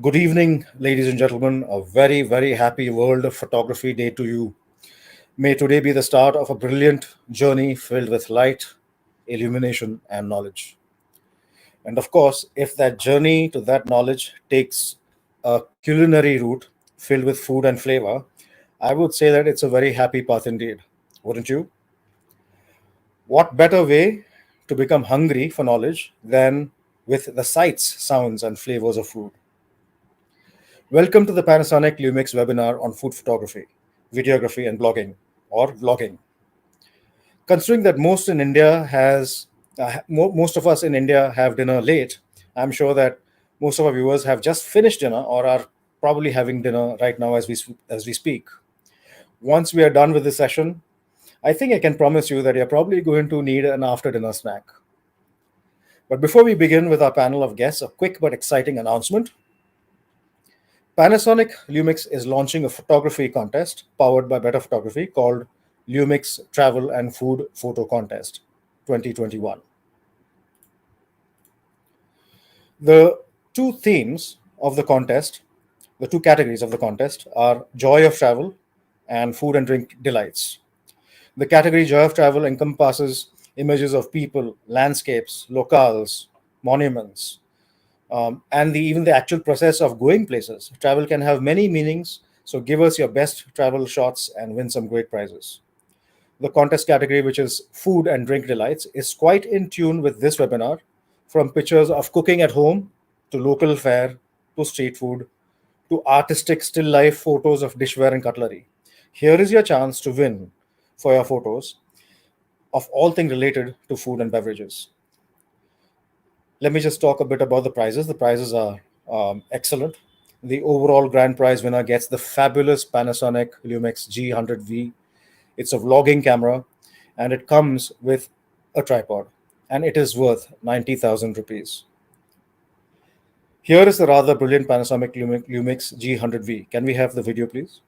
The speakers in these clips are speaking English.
Good evening, ladies and gentlemen. A very, very happy World Photography Day to you. May today be the start of a brilliant journey filled with light, illumination, and knowledge. And of course, if that journey to that knowledge takes a culinary route filled with food and flavor, I would say that it's a very happy path indeed. Wouldn't you? What better way to become hungry for knowledge than with the sights, sounds, and flavors of food? Welcome to the Panasonic Lumix webinar on food photography, videography, and blogging or vlogging. Considering that most of us in India have dinner late, I'm sure that most of our viewers have just finished dinner or are probably having dinner right now as we speak. Once we are done with this session, I think I can promise you that you're probably going to need an after dinner snack. But before we begin with our panel of guests, a quick but exciting announcement. Panasonic Lumix is launching a photography contest powered by Better Photography called Lumix Travel and Food Photo Contest 2021. The two themes of the contest, the two categories of the contest, are joy of travel and food and drink delights. The category joy of travel encompasses images of people, landscapes, locales, monuments, and even the actual process of going places. Travel can have many meanings, so give us your best travel shots and win some great prizes. The contest category, which is food and drink delights, is quite in tune with this webinar, from pictures of cooking at home to local fare to street food to artistic still life photos of dishware and cutlery. Here is your chance to win for your photos of all things related to food and beverages. Let me just talk a bit about the prizes. The prizes are excellent. The overall grand prize winner gets the fabulous Panasonic Lumix G100V. It's a vlogging camera and it comes with a tripod and it is worth 90,000 rupees. Here is the rather brilliant Panasonic Lumix G100V. Can we have the video, please?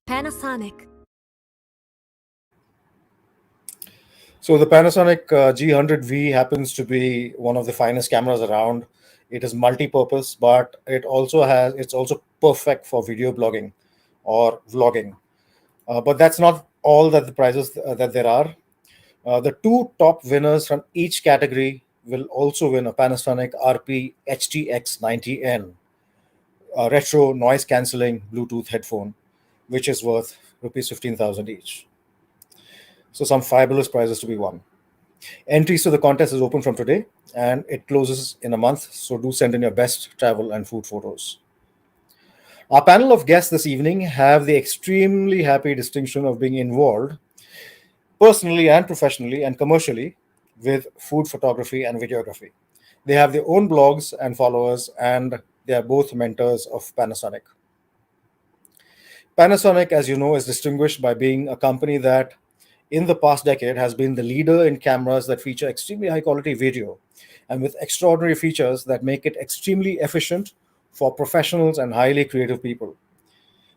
Panasonic. So the Panasonic G100V happens to be one of the finest cameras around. It is multi-purpose, but it's also perfect for video blogging or vlogging. But that's not all that the prizes that there are. The two top winners from each category will also win a Panasonic RP HTX 90N, a retro noise cancelling Bluetooth headphone, which is worth rupees 15,000 each. So some fabulous prizes to be won. Entries to the contest is open from today and it closes in a month. So do send in your best travel and food photos. Our panel of guests this evening have the extremely happy distinction of being involved personally and professionally and commercially with food photography and videography. They have their own blogs and followers, and they are both mentors of Panasonic. Panasonic, as you know, is distinguished by being a company that in the past decade has been the leader in cameras that feature extremely high quality video and with extraordinary features that make it extremely efficient for professionals and highly creative people.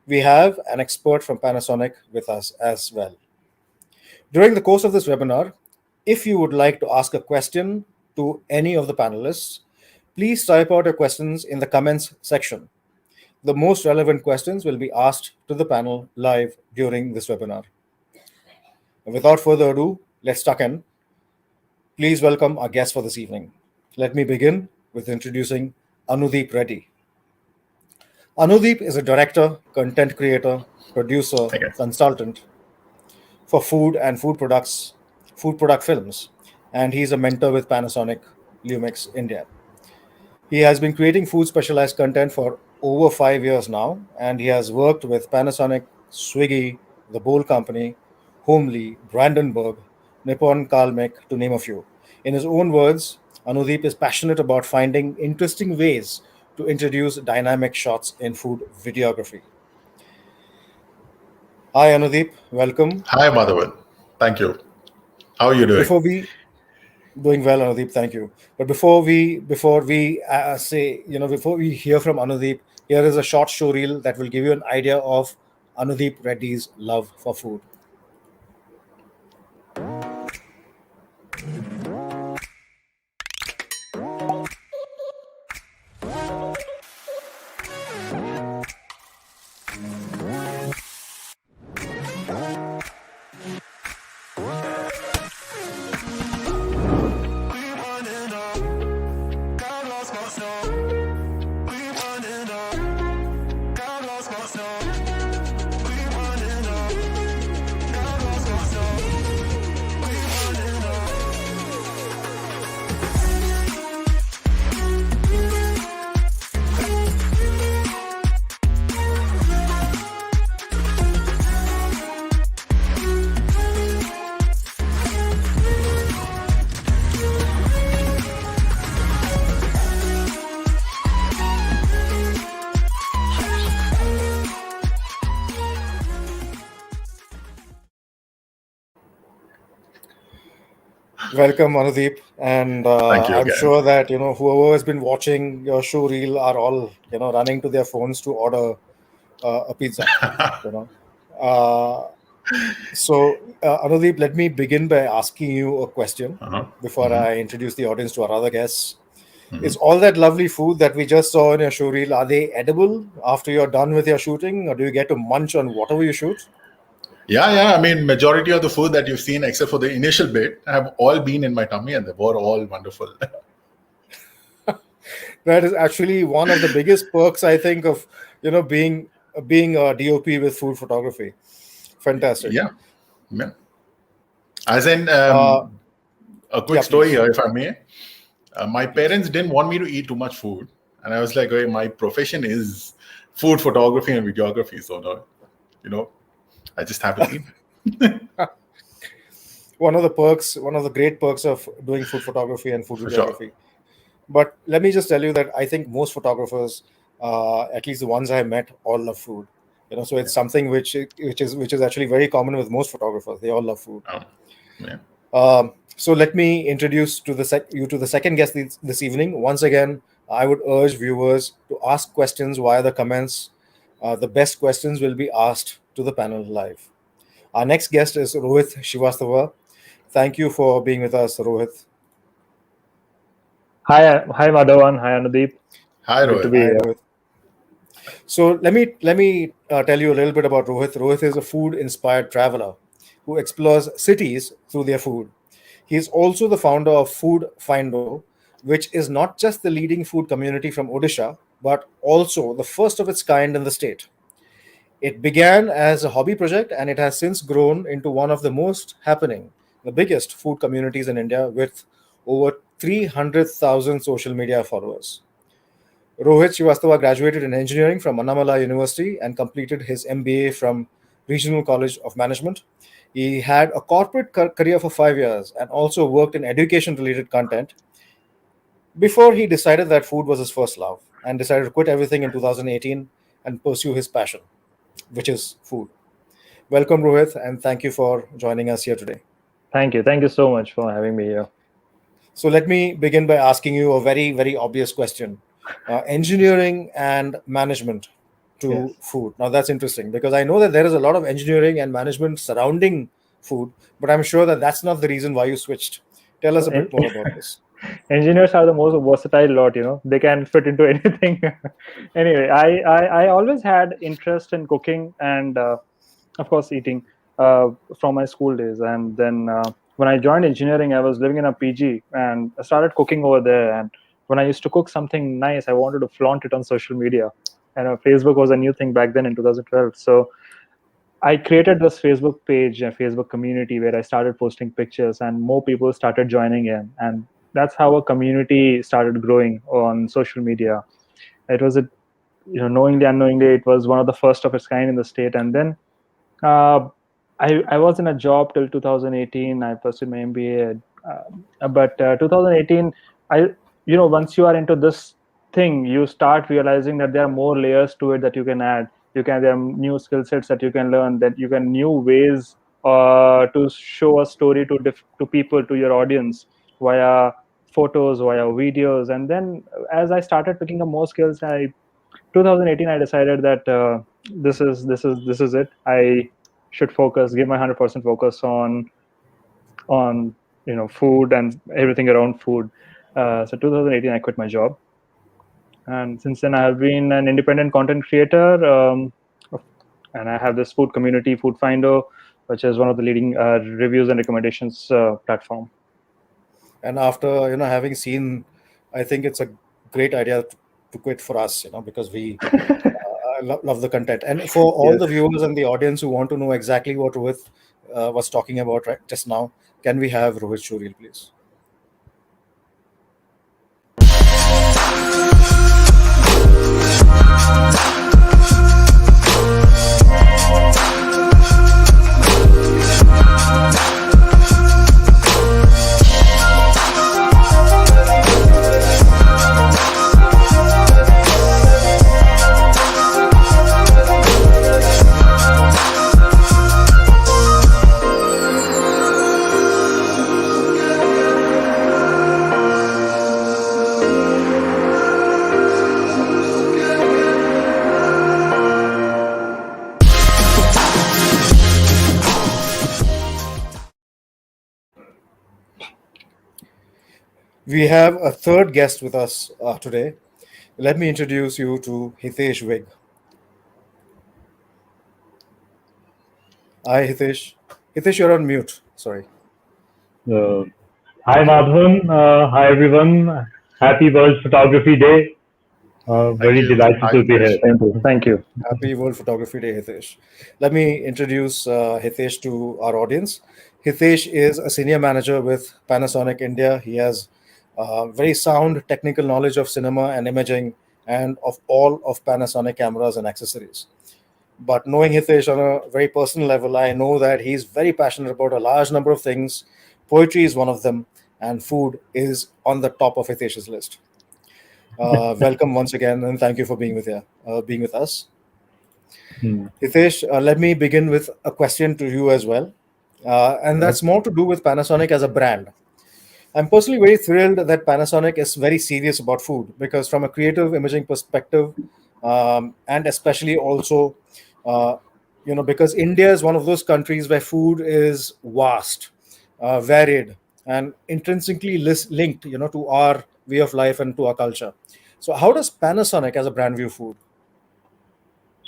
We have an expert from Panasonic with us as well. During the course of this webinar, if you would like to ask a question to any of the panelists, please type out your questions in the comments section. The most relevant questions will be asked to the panel live during this webinar. Without further ado, let's tuck in. Please welcome our guest for this evening. Let me begin with introducing Anudeep Reddy. Anudeep is a director, content creator, producer, I guess. consultant for food and food product films, and he's a mentor with Panasonic Lumix India. He has been creating food specialized content for over 5 years now, and he has worked with Panasonic, Swiggy, The Bowl Company, Homely, Brandenburg, Nippon Kalmek, to name a few. In his own words, Anudeep is passionate about finding interesting ways to introduce dynamic shots in food videography. Hi, Anudeep. Welcome. Hi, Madhavan. Thank you. How are you doing? Before we Doing well, Anudeep. Thank you. But before we say, before we hear from Anudeep, here is a short show reel that will give you an idea of Anudeep Reddy's love for food. Welcome, Anudeep, and Thank you I'm again. sure that whoever has been watching your show reel are all running to their phones to order a pizza. You know, uh, Anudeep, let me begin by asking you a question Uh-huh. before hmm I introduce the audience to our other guests. hmm Is all that lovely food that we just saw in your show reel, are they edible after you're done with your shooting, or do you get to munch on whatever you shoot? Yeah. I mean, majority of the food that you've seen, except for the initial bit, have all been in my tummy, and they were all wonderful. That is actually one of the biggest perks, I think, of being a DOP with food photography. Fantastic. yeah. Yeah. As in, Uh, a quick yeah, story please, here, if I may. My please. parents didn't want me to eat too much food, and I was like, "Hey, my profession is food photography and videography, so no, you know, I just have to eat." One of the great perks of doing food photography and food For sure. videography. But let me just tell you that I think most photographers, at least the ones I met, all love food. So it's Yeah. something which is actually very common with most photographers. They all love food. Um, yeah. So let me introduce you to the second guest this evening. Once again, I would urge viewers to ask questions via the comments. The best questions will be asked to the panel live. Our next guest is Rohit Srivastava. Thank you for being with us, Rohit. Hi Madhavan, hi Anudeep. Hi, Good to Rohit. be Hi, here. Rohit. So let me tell you a little bit about Rohit. Rohit is a food-inspired traveler who explores cities through their food. He is also the founder of FoodFindo, which is not just the leading food community from Odisha, but also the first of its kind in the state. It began as a hobby project and it has since grown into one of the most happening, the biggest food communities in India with over 300,000 social media followers. Rohit Srivastava graduated in engineering from Annamala University and completed his MBA from Regional College of Management. He had a corporate career for 5 years and also worked in education related content before he decided that food was his first love and decided to quit everything in 2018 and pursue his passion, which is food. Welcome, Rohit, and thank you for joining us here today. Thank you so much for having me here. So, let me begin by asking you a very, very obvious question. Engineering and management to Yes. food. Now, that's interesting because I know that there is a lot of engineering and management surrounding food, but I'm sure that that's not the reason why you switched. Tell us So, a bit more about this. Engineers are the most versatile lot, they can fit into anything. Anyway, I always had interest in cooking and, of course, eating from my school days. And then when I joined engineering, I was living in a PG and I started cooking over there. And when I used to cook something nice, I wanted to flaunt it on social media. And Facebook was a new thing back then in 2012. So I created this Facebook page and Facebook community where I started posting pictures, and more people started joining in, and that's how a community started growing on social media. It was knowingly, unknowingly, it was one of the first of its kind in the state. And then uh, I was in a job till 2018. I pursued my MBA, but 2018, I once you are into this thing, you start realizing that there are more layers to it that you can add. There are new skill sets that you can learn. That you can new ways to show a story to people, to your audience, via photos, via videos. And then as I started picking up more skills, 2018, I decided that this is it. I should give my 100% focus on food and everything around food. So 2018, I quit my job, and since then I have been an independent content creator. And I have this food community, FoodFindo, which is one of the leading reviews and recommendations platform. And after having seen, I think it's a great idea to quit for us, because we love the content. And for all Yes. the viewers and the audience who want to know exactly what Rohit was talking about right just now, can we have Rohit Shuril, please? We have a third guest with us today. Let me introduce you to Hitesh Vig. Hi, Hitesh. Hitesh, you're on mute. Sorry. Uh, Hi Madhavan, hi everyone. Happy World Photography Day. Thank Very you. delighted Hi, to be here. Hitesh. Thank you. Happy World Photography Day, Hitesh. Let me introduce Hitesh to our audience. Hitesh is a senior manager with Panasonic India. He has very sound technical knowledge of cinema and imaging and of all of Panasonic cameras and accessories. But knowing Hitesh on a very personal level, I know that he's very passionate about a large number of things. Poetry is one of them, and food is on the top of Hitesh's list. Welcome once again, and thank you for being with us. Hmm. Hitesh, let me begin with a question to you as well, and that's more to do with Panasonic as a brand. I'm personally very thrilled that Panasonic is very serious about food because, from a creative imaging perspective, and especially also, uh, because India is one of those countries where food is vast, varied, and intrinsically linked, to our way of life and to our culture. So, how does Panasonic as a brand view food?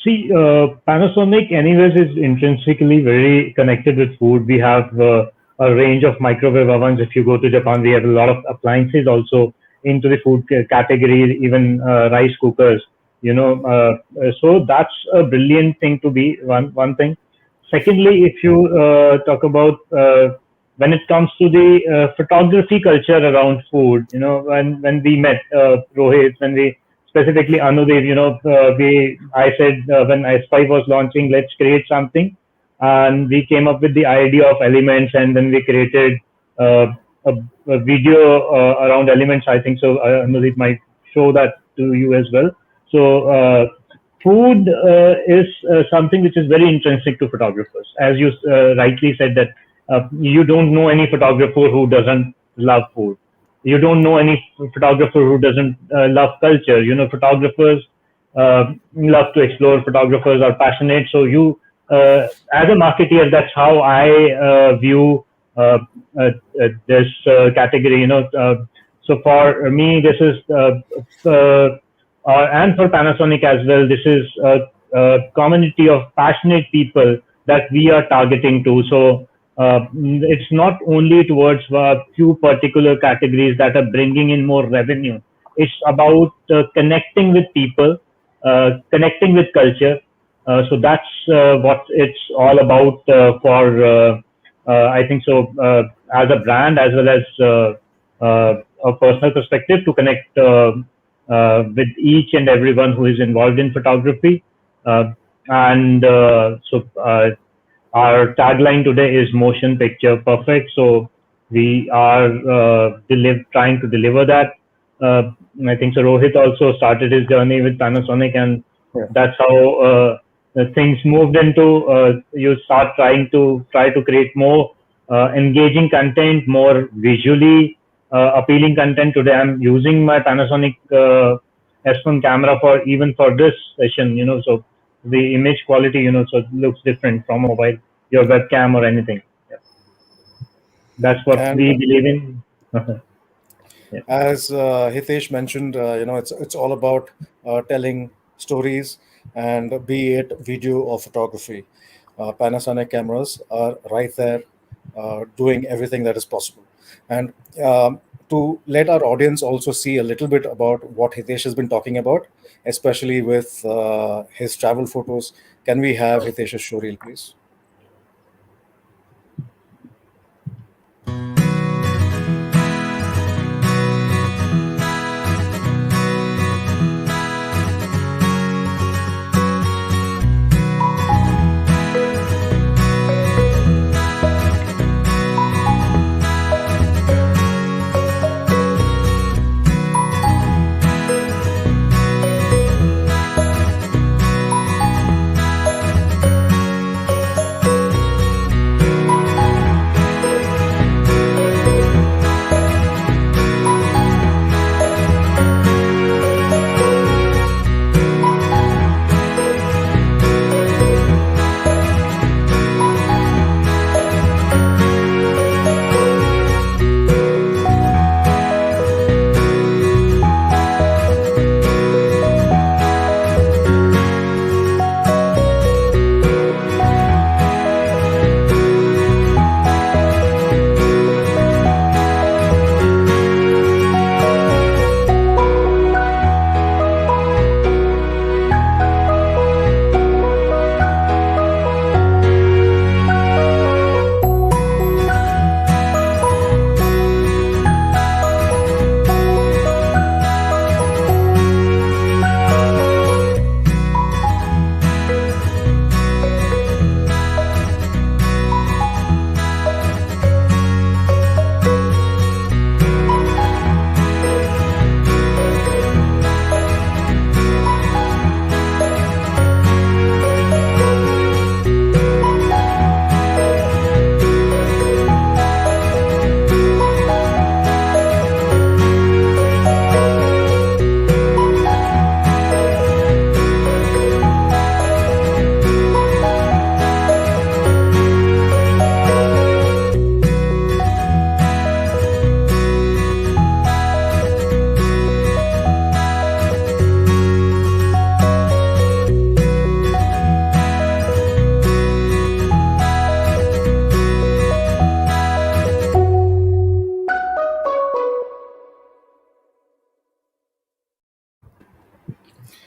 See, Panasonic, anyways, is intrinsically very connected with food. We have a range of microwave ovens. If you go to Japan, we have a lot of appliances also into the food category, even rice cookers. So that's a brilliant thing to be one thing. Secondly, if you talk about when it comes to the photography culture around food, when we met Rohit, when we specifically Anudeep, I said when S5 was launching, let's create something, and we came up with the idea of elements, and then we created uh, a, a video around elements. I think so. Anudeep might show that to you as well. So food is something which is very intrinsic to photographers. As you rightly said, that you don't know any photographer who doesn't love food. You don't know any photographer who doesn't love culture. Photographers love to explore. Photographers are passionate. So as a marketeer, that's how I view uh, this category. So for me, this is and for Panasonic as well, this is a community of passionate people that we are targeting to. So it's not only towards a few particular categories that are bringing in more revenue. It's about connecting with people, connecting with culture. So that's what it's all about I think so, as a brand as well as a personal perspective, to connect with each and everyone who is involved in photography. And so our tagline today is motion picture perfect. So we are trying to deliver that. I think so. Rohit also started his journey with Panasonic, and that's how things moved into. You start trying to create more engaging content, more visually appealing content. Today, I'm using my Panasonic S1 camera for this session. So the image quality, so it looks different from mobile, your webcam or anything. Yeah. That's what we believe in. Yeah. As Hitesh mentioned, it's all about telling stories, and be it video or photography. Panasonic cameras are right there, doing everything that is possible. And to let our audience also see a little bit about what Hitesh has been talking about, especially with his travel photos, can we have Hitesh's showreel, please?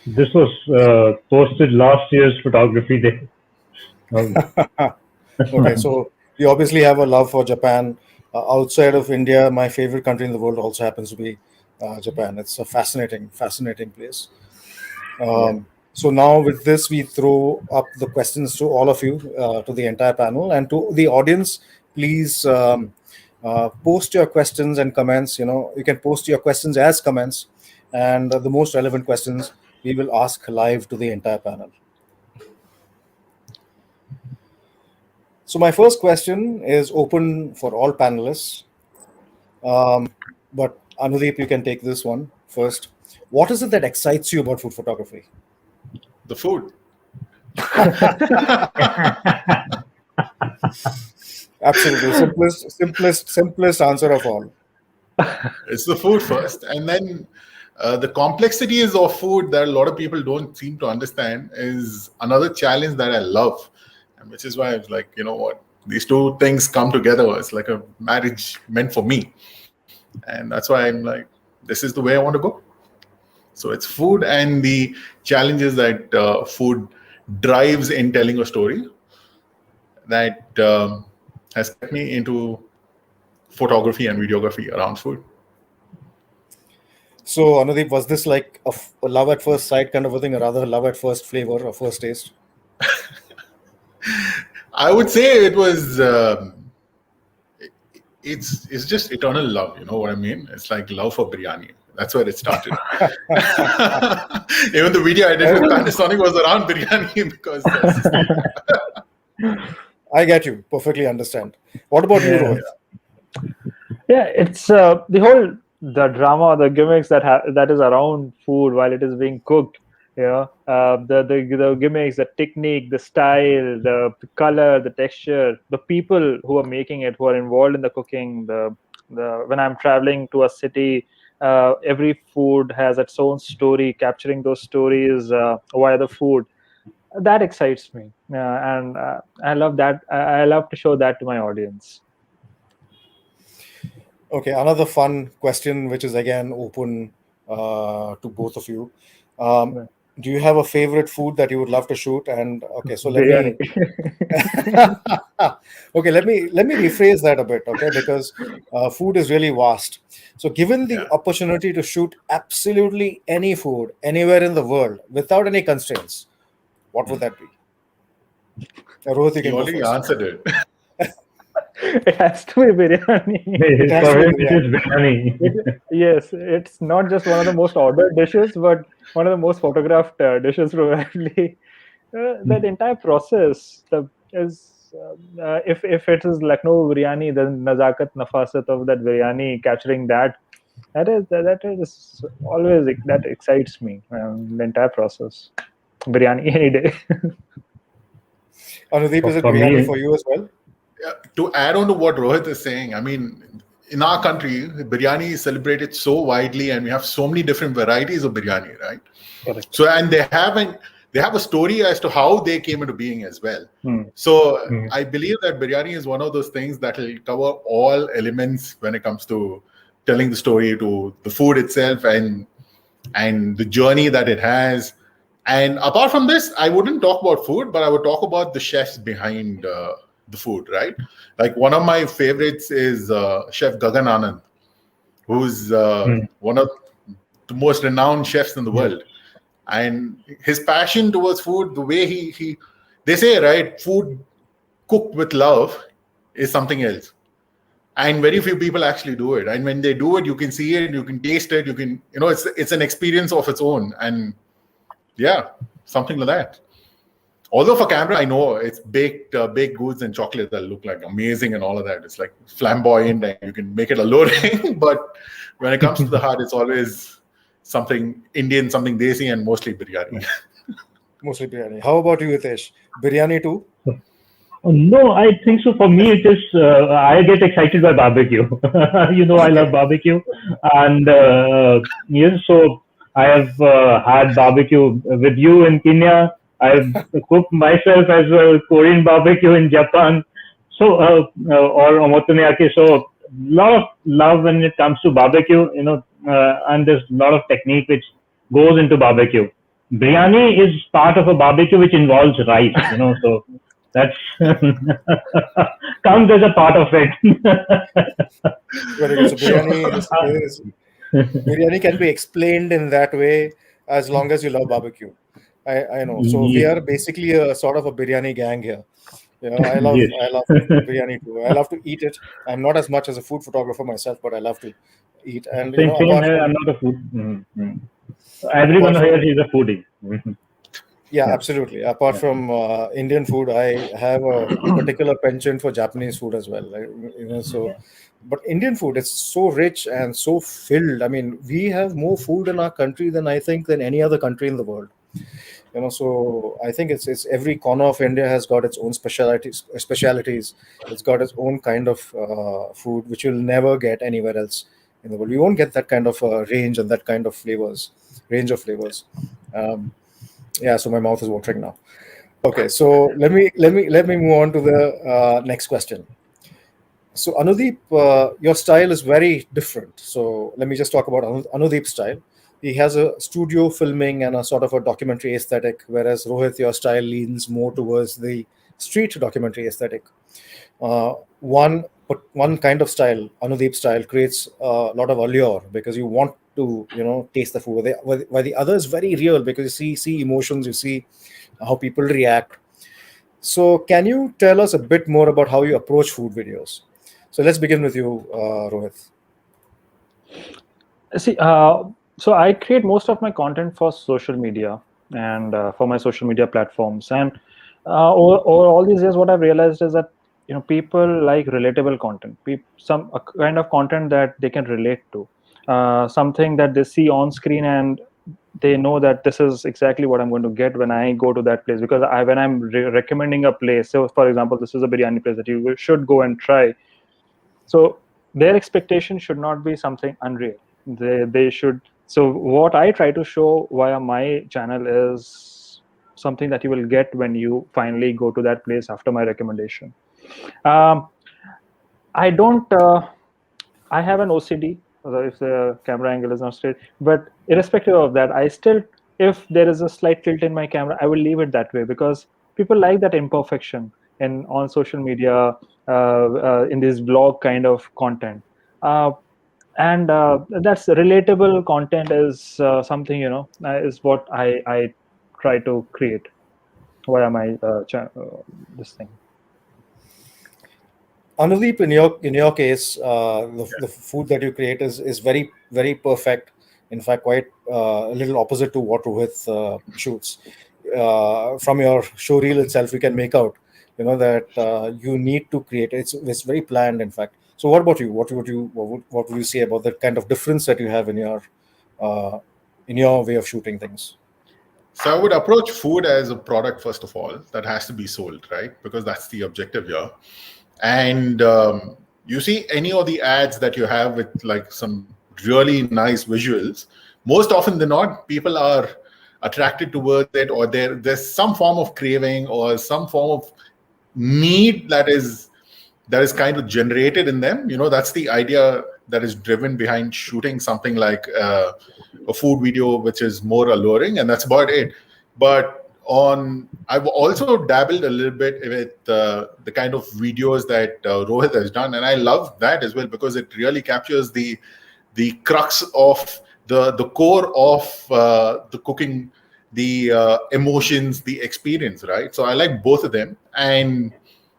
This was posted last year's photography day. Okay, so you obviously have a love for Japan. Outside of India, my favorite country in the world also happens to be Japan. It's a fascinating place. So now with this, we throw up the questions to all of you, to the entire panel, and to the audience. Please post your questions and comments. You can post your questions as comments, and the most relevant questions we will ask live to the entire panel. So my first question is open for all panelists. But Anudeep, you can take this one first. What is it that excites you about food photography? The food. Absolutely. Simplest answer of all. It's the food first, and then the complexities of food that a lot of people don't seem to understand is another challenge that I love, and which is why I was like, you know what, these two things come together. It's like a marriage meant for me, and that's why I'm like, this is the way I want to go. So it's food and the challenges that food drives in telling a story that has kept me into photography and videography around food. So, Anudeep, was this like a love at first sight kind of a thing, or rather love at first flavor or first taste? I would say it was. It's just eternal love. You know what I mean? It's like love for biryani. That's where it started. Even the video I did with Panasonic was around biryani because. I get you. Perfectly understand. What about you, Rohit? Yeah, it's the drama, the gimmicks that is around food while it is being cooked. The gimmicks, the technique, the style, the color, the texture, the people who are making it, who are involved in the cooking. The when I'm traveling to a city, every food has its own story. Capturing those stories via the food, that excites me, and I love that. I love to show that to my audience. Okay, another fun question, which is again open to both of you. Do you have a favorite food that you would love to shoot? And okay, so let Biryani. okay, let me rephrase that a bit, okay, because food is really vast. So, given the opportunity to shoot absolutely any food anywhere in the world without any constraints, what would that be? Rohit, you can You go already first. answered it. It has to be biryani. It has For to him, be it is biryani. Yes, it's not just one of the most ordered dishes, but one of the most photographed dishes probably. That entire process is if it is Lucknow biryani, then nazakat nafasat of that biryani, capturing that is always that excites me. The entire process, biryani any day. Anudeep, is it For biryani me, for you as well? To add on to what Rohit is saying, I mean, in our country, biryani is celebrated so widely, and we have so many different varieties of biryani, right? Correct. So, and they have a story as to how they came into being as well. So, I believe that biryani is one of those things that will cover all elements when it comes to telling the story, to the food itself, and the journey that it has. And apart from this, I wouldn't talk about food, but I would talk about the chefs behind the food, right? Like one of my favorites is Chef Gagan Anand, who's one of the most renowned chefs in the world. And his passion towards food, the way he they say, right, food cooked with love is something else. And very few people actually do it. And when they do it, you can see it, you can taste it, it's an experience of its own. And yeah, something like that. Although for camera, I know it's baked goods and chocolate that look like amazing and all of that. It's like flamboyant and you can make it alluring. But when it comes to the heart, it's always something Indian, something desi, and mostly biryani. Mostly biryani. How about you, Hitesh? Biryani too? No, I think so. For me, it is. I get excited by barbecue. I love barbecue, and yes, so I have had barbecue with you in Kenya. I've cooked myself as well Korean barbecue in Japan. So or omotomiyaki. So lot of love when it comes to barbecue. And there's a lot of technique which goes into barbecue. Biryani is part of a barbecue which involves rice. So that's comes as a part of it. Very good. So biryani can be explained in that way as long as you love barbecue. I know. So we are basically a sort of a biryani gang here. I love biryani too. I love to eat it. I'm not as much as a food photographer myself, but I love to eat. And Same here. I'm not a food. Everyone here is a foodie. Yeah, absolutely. Apart from Indian food, I have a particular penchant for Japanese food as well. But Indian food is so rich and so filled. I mean, we have more food in our country than any other country in the world. So I think it's every corner of India has got its own specialities. It's got its own kind of food which you'll never get anywhere else in the world. We won't get that kind of range and that kind of range of flavors. Yeah, so my mouth is watering now. Okay, so let me move on to the next question. So Anudeep, your style is very different. So let me just talk about Anudeep's style. He has a studio filming and a sort of a documentary aesthetic, whereas Rohit, your style leans more towards the street documentary aesthetic. One kind of style, Anudeep style, creates a lot of allure because you want to taste the food. While the other is very real because you see emotions, you see how people react. So can you tell us a bit more about how you approach food videos? So let's begin with you, Rohit. See, so I create most of my content for social media and for my social media platforms. And over all these years, what I've realized is that people like relatable content, some a kind of content that they can relate to, something that they see on screen and they know that this is exactly what I'm going to get when I go to that place. Because when I'm recommending a place, so for example, this is a biryani place that you should go and try. So their expectation should not be something unreal. They should. So what I try to show via my channel is something that you will get when you finally go to that place after my recommendation. I don't. I have an OCD if the camera angle is not straight. But irrespective of that, I still, if there is a slight tilt in my camera, I will leave it that way because people like that imperfection in on social media, in this vlog kind of content. And that's relatable content is something is what I try to create via my this thing. Anudeep, in your case, the food that you create is very very perfect. In fact, quite a little opposite to what Rohit shoots. From your show reel itself, we can make out, that you need to create. It's very planned, in fact. So, what about you? What would you say about the kind of difference that you have uh, in your way of shooting things? So I would approach food as a product, first of all, that has to be sold, right? Because that's the objective here. And you see any of the ads that you have with like some really nice visuals, most often than not, people are attracted towards it, or there's some form of craving or some form of need that is kind of generated in them. That's the idea that is driven behind shooting something like a food video, which is more alluring, and that's about it. But I've also dabbled a little bit with the kind of videos that Rohit has done, and I love that as well because it really captures the crux of the core of the cooking, the emotions, the experience, right? So I like both of them. And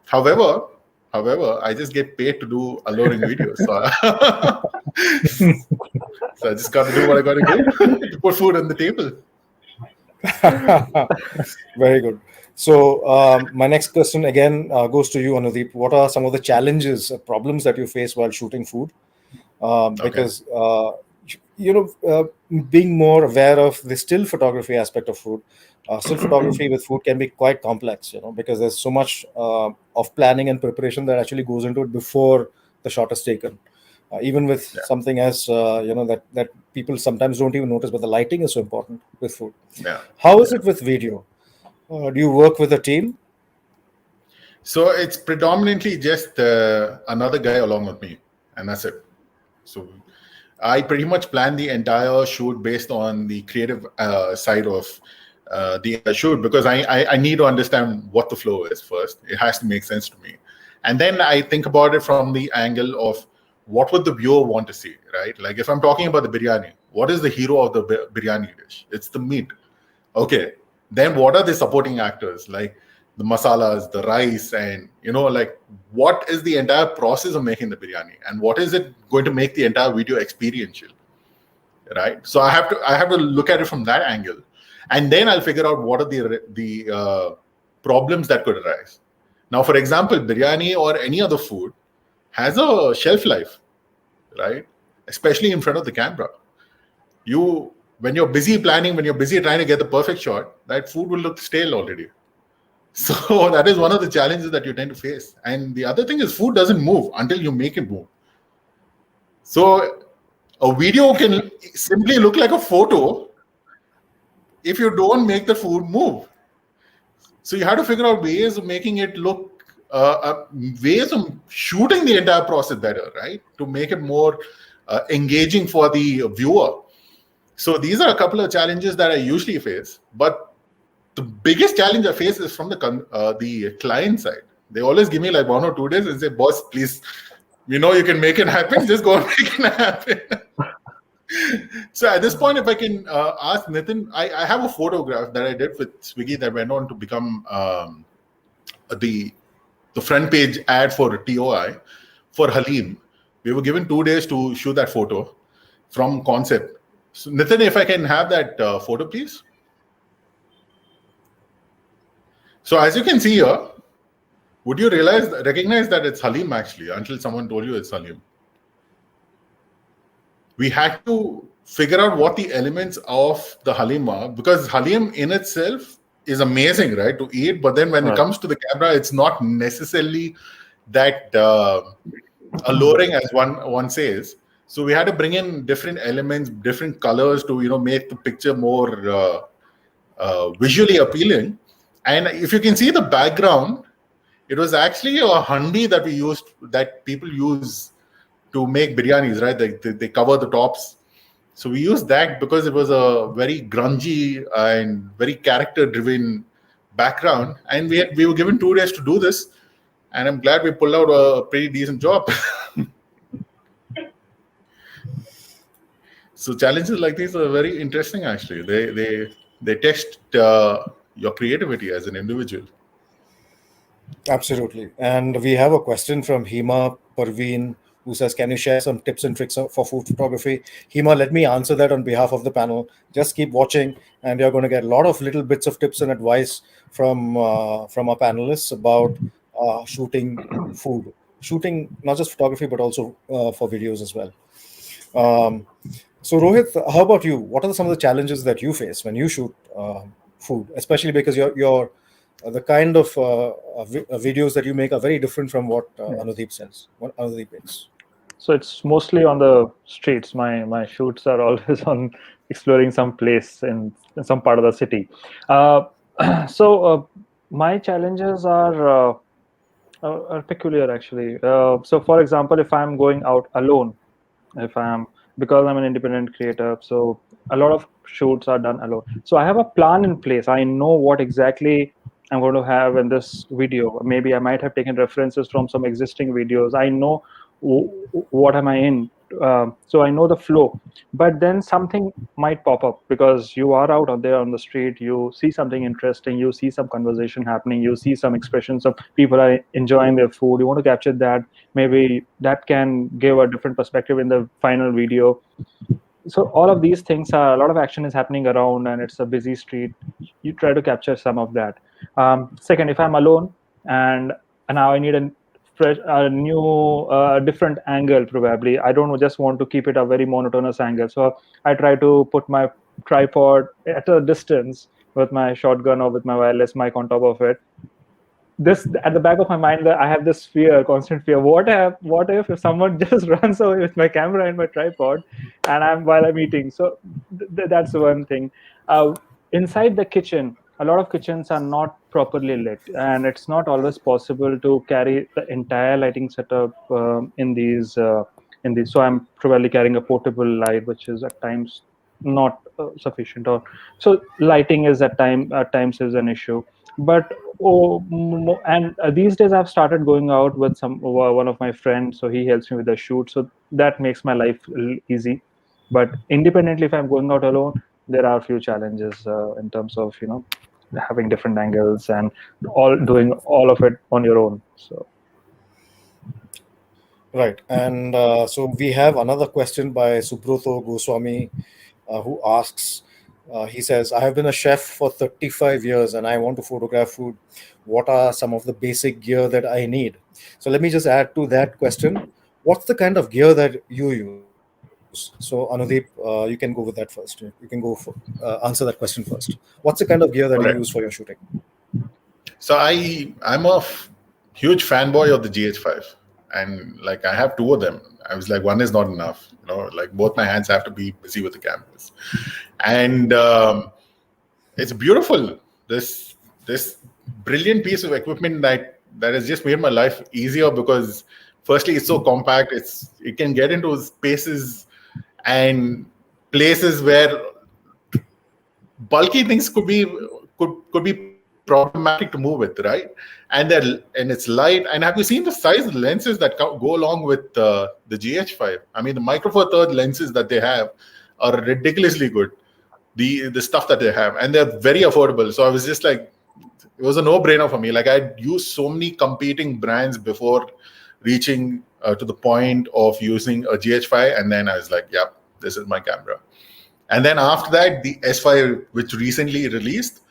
however, I just get paid to do alluring videos. So I just got to do what I got to do to put food on the table. Very good. So my next question again goes to you, Anudeep. What are some of the challenges, problems that you face while shooting food? Because being more aware of the still photography aspect of food, still photography with food can be quite complex, because there's so much of planning and preparation that actually goes into it before the shot is taken. Even with something as that people sometimes don't even notice, but the lighting is so important with food. How is it with video? Do you work with a team? So it's predominantly just another guy along with me, and that's it. So I pretty much plan the entire shoot based on the creative side of the shoot, because I need to understand what the flow is first. It has to make sense to me. And then I think about it from the angle of what would the viewer want to see, right? Like if I'm talking about the biryani, what is the hero of the biryani dish? It's the meat. Okay. Then what are the supporting actors? Like the masalas, the rice, and like what is the entire process of making the biryani, and what is it going to make the entire video experiential, right? So I have to look at it from that angle, and then I'll figure out what are the problems that could arise. Now, for example, biryani or any other food has a shelf life, right? Especially in front of the camera. When you're busy planning, when you're busy trying to get the perfect shot, that food will look stale already. So that is one of the challenges that you tend to face. And the other thing is food doesn't move until you make it move. So A video can simply look like a photo if you don't make the food move. So you have to figure out ways of making it look, ways of shooting the entire process better, right? To make it more engaging for the viewer. So these are a couple of challenges that I usually face. But the biggest challenge I face is from the client side. They always give me like 1 or 2 days and say, boss, please, we know you can make it happen. Just go and make it happen. So at this point, if I can ask Nitin, I have a photograph that I did with Swiggy that went on to become the front page ad for TOI for Halim. We were given 2 days to shoot that photo from concept. So Nitin, if I can have that photo, please. So as you can see here, would you recognize that it's Halim actually, until someone told you it's Halim? We had to figure out what the elements of the Halim are, because Halim in itself is amazing, right, to eat. But then when it comes to the camera, it's not necessarily that alluring as one says. So we had to bring in different elements, different colors to make the picture more visually appealing. And if you can see the background, it was actually a handi that people use to make biryanis, right? They cover the tops. So we used that because it was a very grungy and very character-driven background. And we were given 2 days to do this. And I'm glad we pulled out a pretty decent job. So challenges like these are very interesting, actually. They test your creativity as an individual. Absolutely. And we have a question from Hema Parveen, who says, can you share some tips and tricks for food photography? Hema, let me answer that on behalf of the panel. Just keep watching, and you're going to get a lot of little bits of tips and advice from our panelists about shooting food. Shooting not just photography, but also for videos as well. So Rohit, how about you? What are some of the challenges that you face when you shoot food, especially because you're the kind of videos that you make are very different from what Anudeep says, what Anudeep makes. So it's mostly on the streets. My shoots are always on exploring some place in some part of the city. So my challenges are peculiar, actually. So for example, if I'm going out alone, because I'm an independent creator, so a lot of shoots are done alone. So I have a plan in place. I know what exactly I'm going to have in this video. Maybe I might have taken references from some existing videos. I know what am I in. So I know the flow. But then something might pop up because you are out there on the street. You see something interesting. You see some conversation happening. You see some expressions of people are enjoying their food. You want to capture that. Maybe that can give a different perspective in the final video. So all of these things are, a lot of action is happening around, and it's a busy street. You try to capture some of that. Second, if I'm alone and now I need a new different angle, probably I don't just want to keep it a very monotonous angle, so I try to put my tripod at a distance with my shotgun or with my wireless mic on top of it. This at the back of my mind, that I have this constant fear. What if someone just runs away with my camera and my tripod, and while I'm eating? So that's one thing. Inside the kitchen, a lot of kitchens are not properly lit, and it's not always possible to carry the entire lighting setup in these. So I'm probably carrying a portable light, which is at times not sufficient, or so lighting is at times is an issue. But these days I've started going out with one of my friends, so he helps me with the shoot, so that makes my life easy. But independently, if I'm going out alone, there are a few challenges in terms of having different angles and doing all of it on your own. So right. And so we have another question by Subroto Goswami, who asks, he says, I have been a chef for 35 years and I want to photograph food. What are some of the basic gear that I need? So let me just add to that question. What's the kind of gear that you use? So Anudeep, you can go with that first. You can go for answer that question first. What's the kind of gear that you use for your shooting? So I'm a huge fanboy of the GH5. and like I have two of them. I was like, one is not enough. Like both my hands have to be busy with the cameras, and it's beautiful. This brilliant piece of equipment that has just made my life easier, because firstly it's so compact. It can get into spaces and places where bulky things could be problematic to move with, right? And it's light. And have you seen the size of the lenses that go along with the GH5? I mean, the micro four third lenses that they have are ridiculously good. The stuff that they have, and they're very affordable. So I was just like, it was a no-brainer for me. Like, I'd used so many competing brands before reaching to the point of using a GH5, and then I was like, yep, this is my camera. And then after that, the S5, which recently released.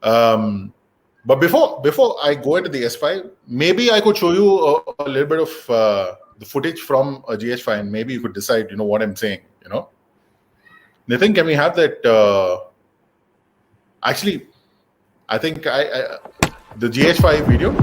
But before I go into the S5, maybe I could show you a little bit of the footage from a GH5, and maybe you could decide, what I'm saying, Nitin, can we have that? Actually, I think the GH5 video.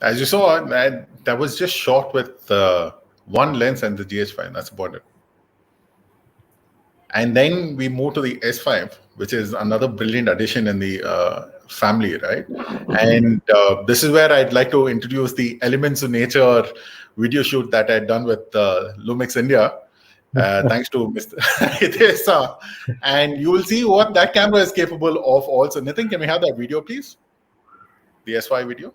As you saw, that was just shot with one lens and the GH5. That's about it. And then we move to the S5, which is another brilliant addition in the family, right? And this is where I'd like to introduce the Elements of Nature video shoot that I'd done with Lumix India, thanks to Mr. Hitesh. And you will see what that camera is capable of also. Nitin, can we have that video, please? The S5 video.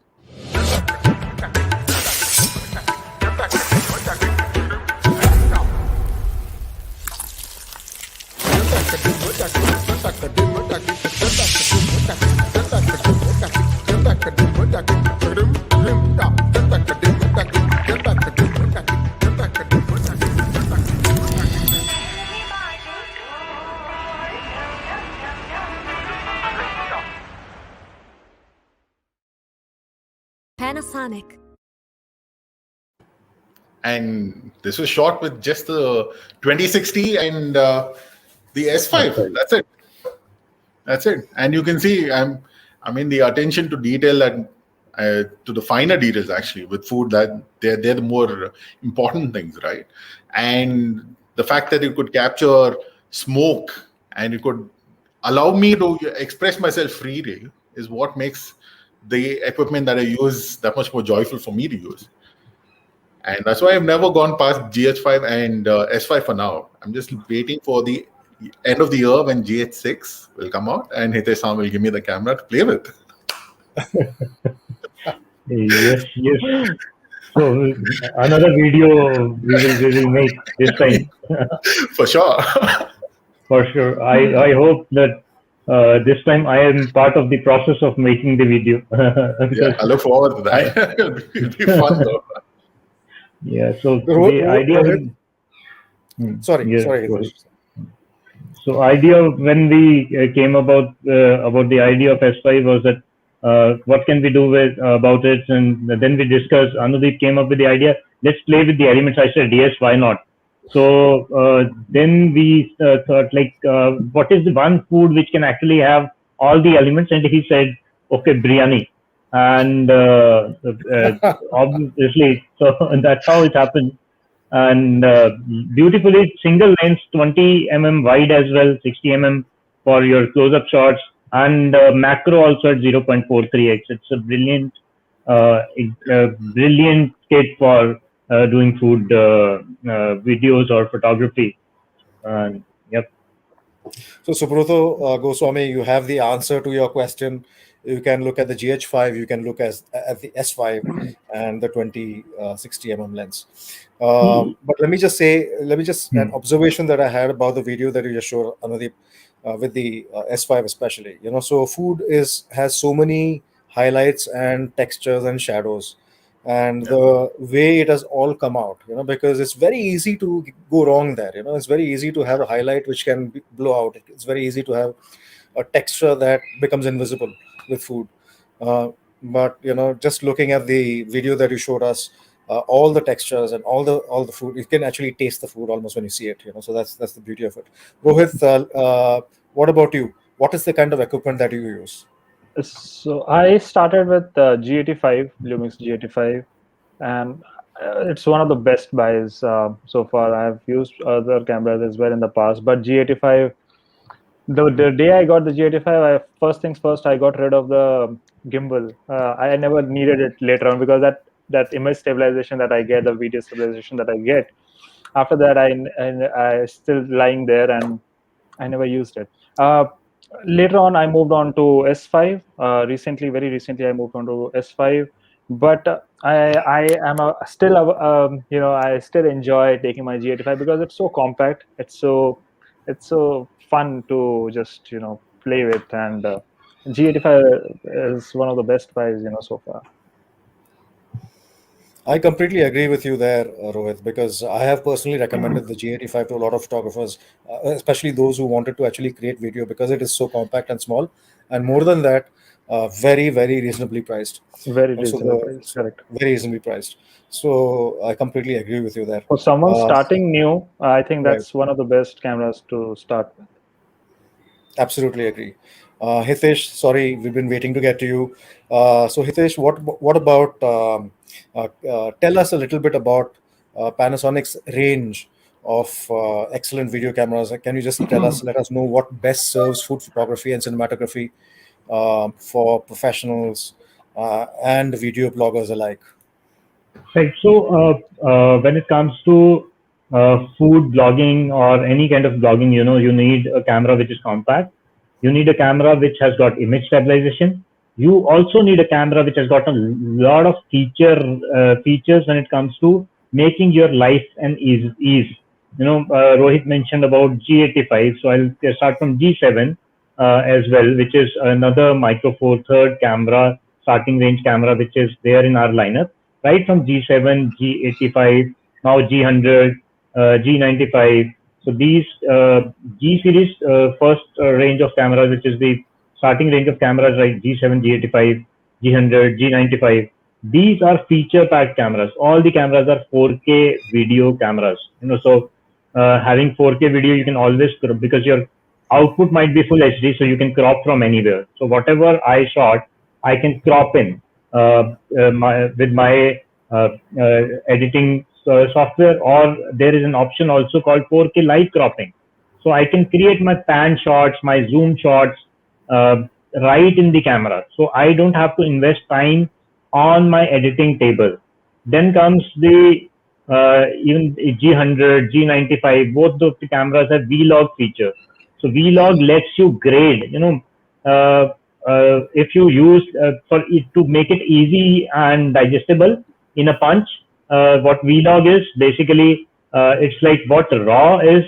Panasonic. And this was shot with just the 2060 and the S5. That's it. And you can see, the attention to detail and to the finer details actually with food, that they're the more important things, right? And the fact that it could capture smoke and it could allow me to express myself freely is what makes the equipment that I use that much more joyful for me to use. And that's why I've never gone past GH5 and S5 for now. I'm just waiting for the end of the year when GH6 will come out and Hitesh will give me the camera to play with. Yes. So another video we will make this time. For sure. For sure. I hope that this time I am part of the process of making the video. Yeah, I look forward to that. It'll be fun though. Yeah. So the idea. Sorry. So idea when we came about the idea of S5 was that what can we do about it, and then we discussed. Anudeep came up with the idea. Let's play with the elements. I said yes, why not? So then we thought what is the one food which can actually have all the elements? And he said, okay, biryani. And obviously, so that's how it happened. And beautifully single lens, 20 mm wide as well, 60 mm for your close-up shots, and macro also at 0.43x. It's a brilliant kit for doing food videos or photography. Yep. So Subrata Goswami, you have the answer to your question. You can look at the GH5, you can look at the S5 and the 2060 lens. But let me just say, an observation that I had about the video that you just showed, Anudeep, with the S5 especially. So food has so many highlights and textures and shadows, and the way it has all come out, because it's very easy to go wrong there. It's very easy to have a highlight which can blow out. It's very easy to have a texture that becomes invisible with food. uh, but just looking at the video that you showed us, all the textures and all the food, you can actually taste the food almost when you see it. So that's the beauty of it. Rohit, what about you? What is the kind of equipment that you use? So I started with G85, Lumix G85, and it's one of the best buys so far. I've used other cameras as well in the past, but G85, the day I got the G85, first things first, I got rid of the gimbal. I never needed it later on, because that image stabilization that I get, the video stabilization that I get, after that I still lying there, and I never used it. Later on, I moved on to S5. Very recently, I moved on to S5. But I am still, I still enjoy taking my G85 because it's so compact. It's so fun to just play with, and G85 is one of the best buys so far. I completely agree with you there, Rohit, because I have personally recommended the G85 to a lot of photographers, especially those who wanted to actually create video, because it is so compact and small, and more than that, very, very reasonably priced. Very So reasonable price, correct. very reasonably priced. So I completely agree with you there. For someone Uh, starting new, I think right. that's one of the best cameras to start with. Absolutely agree. Hitesh, sorry, we've been waiting to get to you. So Hitesh, what about tell us a little bit about Panasonic's range of excellent video cameras. Can you just let us know what best serves food photography and cinematography for professionals and video bloggers alike? Right. So, when it comes to food blogging or any kind of blogging, you need a camera which is compact. You need a camera which has got image stabilization. You also need a camera which has got a lot of features when it comes to making your life an ease. Rohit mentioned about G85, so I'll start from G7 as well, which is another Micro Four Third camera, starting range camera, which is there in our lineup, right from G7, G85, now G100, G95. So these G series first range of cameras, which is the starting range of cameras, like G7, G85, G100, G95. These are feature-packed cameras. All the cameras are 4K video cameras. So having 4K video, you can always, because your output might be full HD, so you can crop from anywhere. So whatever I shot, I can crop in with my editing software, or there is an option also called 4K live cropping. So I can create my pan shots, my zoom shots uh, right in the camera. So I don't have to invest time on my editing table. Then comes the even G100, G95, both of the cameras have vlog feature. So vlog lets you grade, uh, if you use for it to make it easy and digestible in a punch. What vlog is basically, it's like what raw is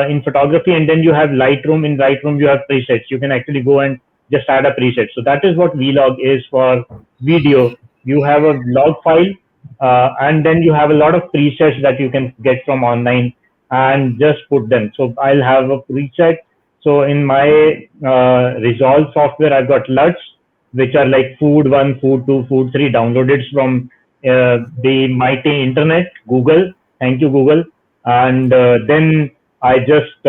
in photography, and then you have Lightroom. In Lightroom, you have presets. You can actually go and just add a preset. So that is what vlog is for video. You have a log file, and then you have a lot of presets that you can get from online and just put them. So I'll have a preset. So in my Resolve software, I've got LUTs, which are like Food 1, Food 2, Food 3, downloaded from the mighty internet, Google. Thank you, Google. And then I just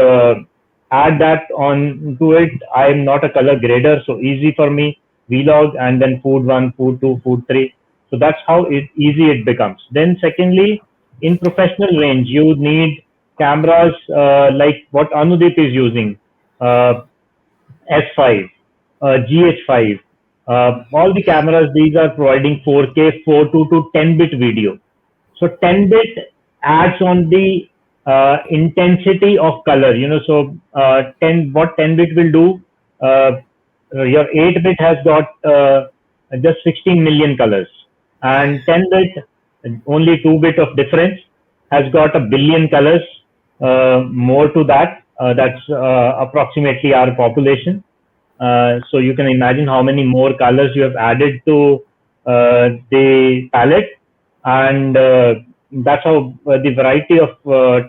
add that on to it. I'm not a color grader, so easy for me. Vlog, and then Food 1, Food 2, Food 3. So that's how easy it becomes. Then secondly, in professional range, you need cameras like what Anudeep is using, uh, S5, GH5. All the cameras, these are providing 4K, 42 to 10-bit video. So 10-bit adds on the intensity of color. So 10 what 10-bit will do, uh, your 8-bit has got just 16 million colors, and 10-bit, only 2-bit of difference, has got a billion colors more to that. That's approximately our population. So you can imagine how many more colors you have added to the palette, and that's how the variety of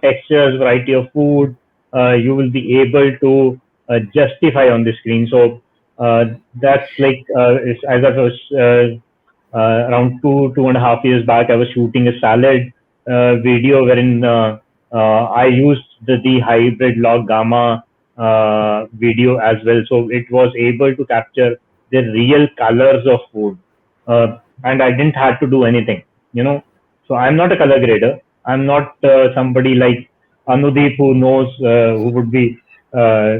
textures, variety of food you will be able to justify on the screen. So that's like as I was around 2.5 years back, I was shooting a salad video wherein I used the hybrid log gamma video as well. So it was able to capture the real colors of food, and I didn't have to do anything, you know. So I'm not a color grader. I'm not somebody like Anudeep who knows, who would be uh,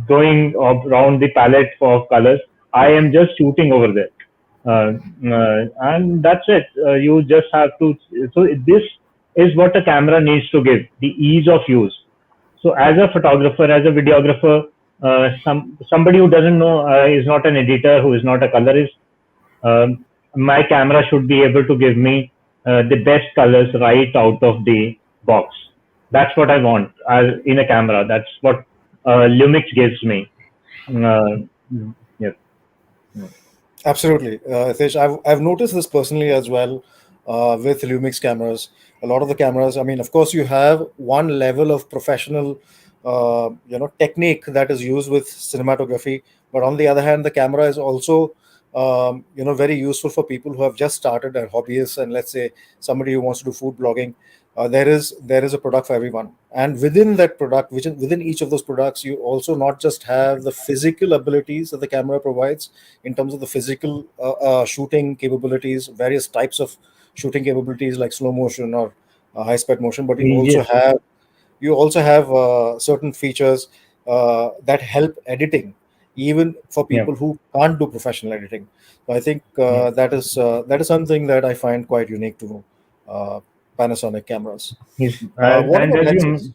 going around the palette for colors. I am just shooting over there. And that's it. You just have to. So this is what a camera needs to give: the ease of use. So as a photographer, as a videographer, somebody who doesn't know, is not an editor, who is not a colorist, my camera should be able to give me the best colors right out of the box. That's what I want in a camera. That's what Lumix gives me. Uh, yeah. Absolutely, Hitesh. I've noticed this personally as well with Lumix cameras. A lot of the cameras, I mean, of course, you have one level of professional, technique that is used with cinematography, but on the other hand, the camera is also, very useful for people who have just started, as hobbyists, and let's say somebody who wants to do food blogging. There is a product for everyone, and within that product, within each of those products, you also not just have the physical abilities that the camera provides in terms of the physical shooting capabilities, various types of shooting capabilities like slow motion or high speed motion, but Yes. you also have certain features that help editing, even for Yeah. people who can't do professional editing. So I think Yeah. that is something that I find quite unique to uh, Panasonic cameras. Yes. What And about as lenses?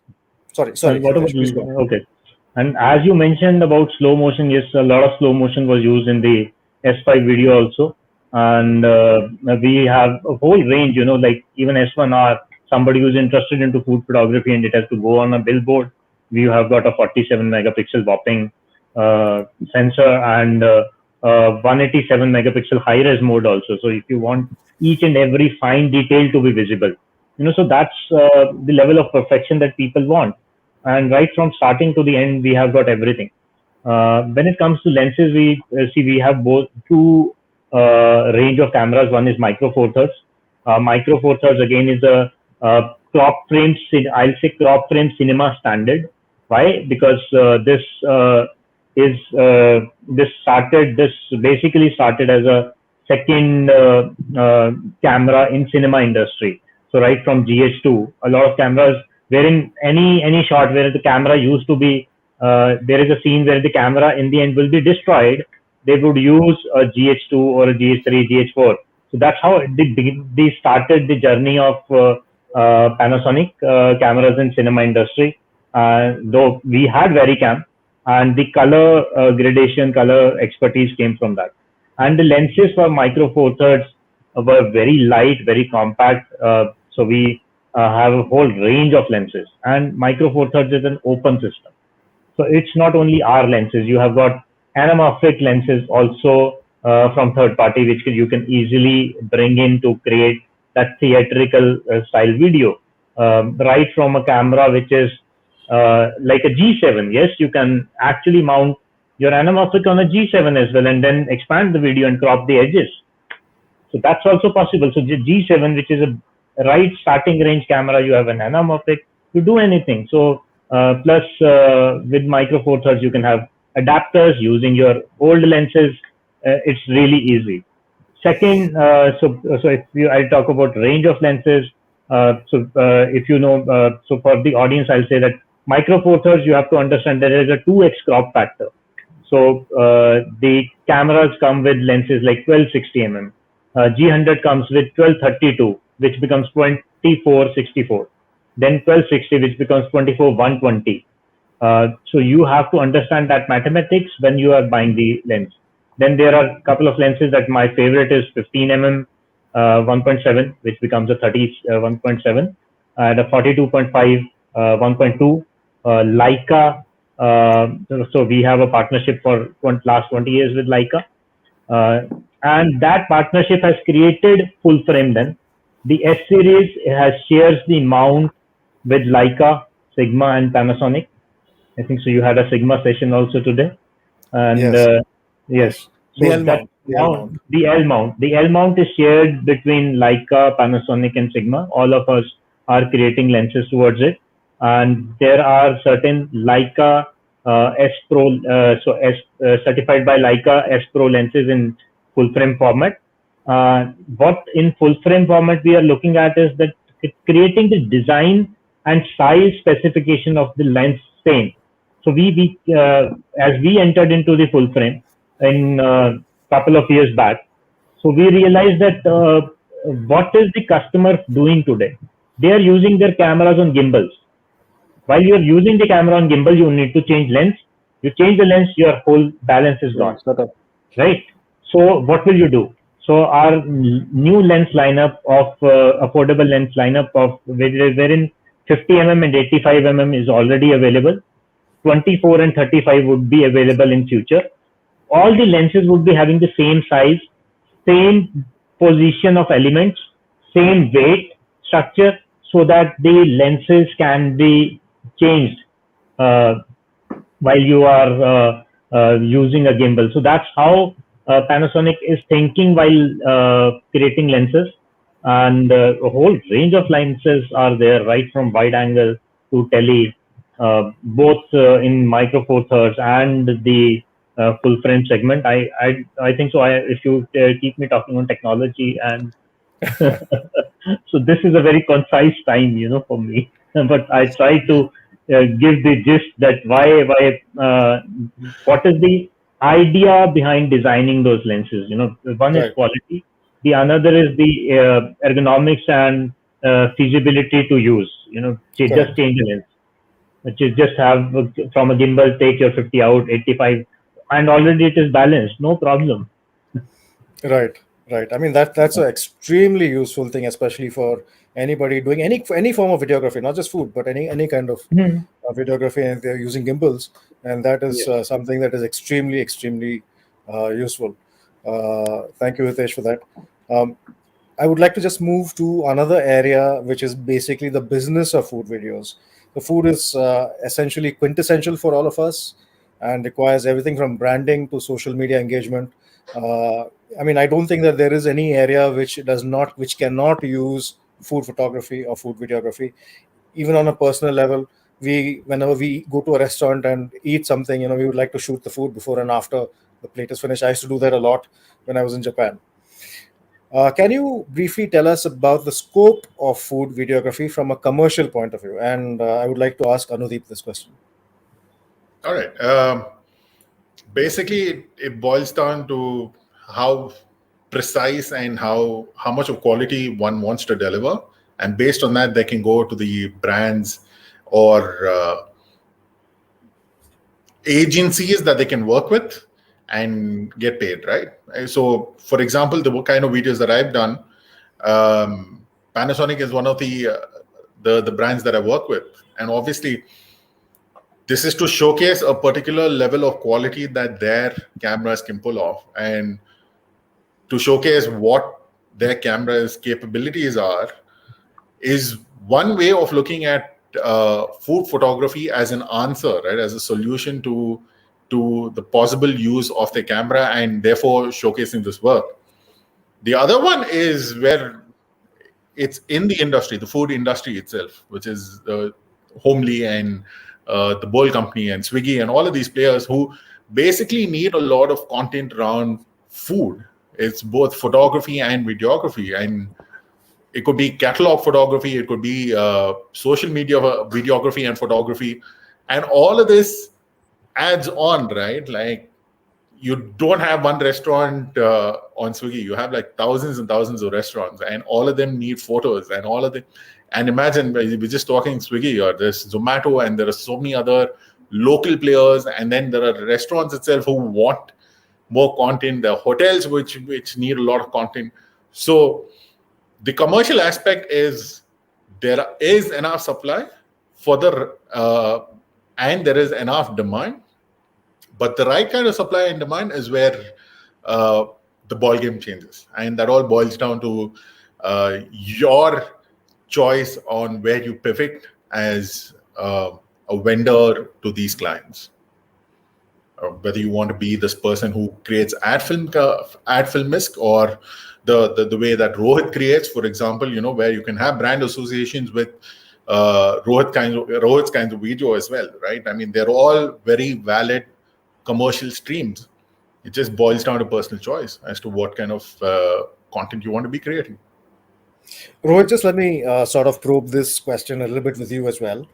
Sorry, what about, Hitesh, please go on. okay. And as you mentioned about slow motion, yes, a lot of slow motion was used in the S5 video also. And we have a whole range, like even S1R, somebody who's interested into food photography and it has to go on a billboard. We have got a 47 megapixel bopping sensor, and 187 megapixel high res mode also. So if you want each and every fine detail to be visible, so that's the level of perfection that people want. And right from starting to the end, we have got everything. When it comes to lenses, we see we have both two range of cameras. One is micro four thirds. Micro four thirds again is a crop frame. I'll say crop frame cinema standard. Why? Because is this basically started as a second camera in cinema industry. So right from GH2, a lot of cameras wherein any shot where the camera used to be, there is a scene where the camera in the end will be destroyed. They would use a GH2 or a GH3, GH4. So that's how they started the journey of Panasonic cameras in cinema industry. Though we had Vericam, and the color gradation, color expertise came from that. And the lenses for micro four thirds were very light, very compact. So we have a whole range of lenses. And micro four thirds is an open system. So it's not only our lenses. You have got anamorphic lenses also from third party, which you can easily bring in to create that theatrical style video. Right from a camera which is like a G7. Yes, you can actually mount your anamorphic on a G7 as well, and then expand the video and crop the edges. So that's also possible. So G7, which is a right starting range camera, you have an anamorphic, you do anything. So plus with micro four thirds, you can have adapters using your old lenses. It's really easy. Second, so if I talk about range of lenses, if you know, so for the audience, I'll say that micro four thirds, you have to understand there is a 2x crop factor. So the cameras come with lenses like 1260 mm. G100 comes with 1232, which becomes 2464. Then 1260, which becomes 24 120. So you have to understand that mathematics when you are buying the lens. Then there are a couple of lenses that my favorite is 15 mm 1.7, which becomes a 30 1.7, and a 42.5 1.2 Leica. So we have a partnership for last 20 years with Leica, and that partnership has created full frame. Then the S series has shares the mount with Leica, Sigma, and Panasonic. I think so. You had a Sigma session also today, and Yes, yes. the So L that mount, the L mount. the L mount is shared between Leica, Panasonic, and Sigma. All of us are creating lenses towards it, and there are certain Leica S Pro, so S certified by Leica S Pro lenses in full frame format. What in full frame format we are looking at is that creating the design and size specification of the lens same. So as we entered into the full frame in a couple of years back, so we realized that what is the customer doing today? They are using their cameras on gimbals. While you are using the camera on gimbal, you need to change lens. You change the lens, your whole balance is gone, right? So what will you do? So our new lens lineup of affordable lens lineup of wherein 50 mm and 85 mm is already available. 24 and 35 would be available in future. All the lenses would be having the same size, same position of elements, same weight structure, so that the lenses can be changed uh, while you are using a gimbal. So that's how Panasonic is thinking while creating lenses, and a whole range of lenses are there, right from wide angle to tele, both in micro four thirds and the full frame segment. I think so. If you keep me talking on technology, and so this is a very concise time, for me. But I try to give the gist that what is the idea behind designing those lenses. One is Right. quality, the another is the ergonomics and feasibility to use. Just Correct. change the lens, which is just have from a gimbal, take your 50 out, 85, and already it is balanced, no problem. Right, right. I mean that's an extremely useful thing, especially for anybody doing any form of videography, not just food, but any kind of Mhm. videography, and they're using gimbals, and that is Yes. something that is extremely useful. Thank you, Hitesh, for that. Um, I would like to just move to another area, which is basically the business of food videos. The food is essentially quintessential for all of us and requires everything from branding to social media engagement. Uh, I mean, I don't think that there is any area which cannot use food photography or food videography. Even on a personal level, whenever we go to a restaurant and eat something, we would like to shoot the food before and after the plate is finished. I used to do that a lot when I was in Japan. Can you briefly tell us about the scope of food videography from a commercial point of view? And I would like to ask Anudeep this question. All right. Basically, it boils down to how precise and how much of quality one wants to deliver, and based on that, they can go to the brands or agencies that they can work with and get paid, right? So, for example, the kind of videos that I've done, Panasonic is one of the brands that I work with, and obviously, this is to showcase a particular level of quality that their cameras can pull off, and to showcase what their cameras' capabilities are is one way of looking at food photography as an answer, right, as a solution to the possible use of the camera, and therefore showcasing this work. The other one is where it's in the industry, the food industry itself, which is Homely and the Bowl Company and Swiggy and all of these players who basically need a lot of content around food. It's both photography and videography, and it could be catalog photography, it could be social media videography and photography, and all of this adds on, right? Like, you don't have one restaurant on Swiggy. You have like thousands and thousands of restaurants, and all of them need photos, and all of them. And imagine we're just talking Swiggy, or there's Zomato, and there are so many other local players, and then there are restaurants itself who want more content. There are hotels which need a lot of content. So the commercial aspect is there is enough supply for and there is enough demand, but the right kind of supply and demand is where the ball game changes, and that all boils down to your choice on where you pivot as a vendor to these clients. Whether you want to be this person who creates ad filmisk, or the way that Rohit creates, for example, where you can have brand associations with Rohit's kinds of video as well, right? I mean, they're all very valid commercial streams. It just boils down to personal choice as to what kind of content you want to be creating. Rohit, just let me sort of probe this question a little bit with you as well.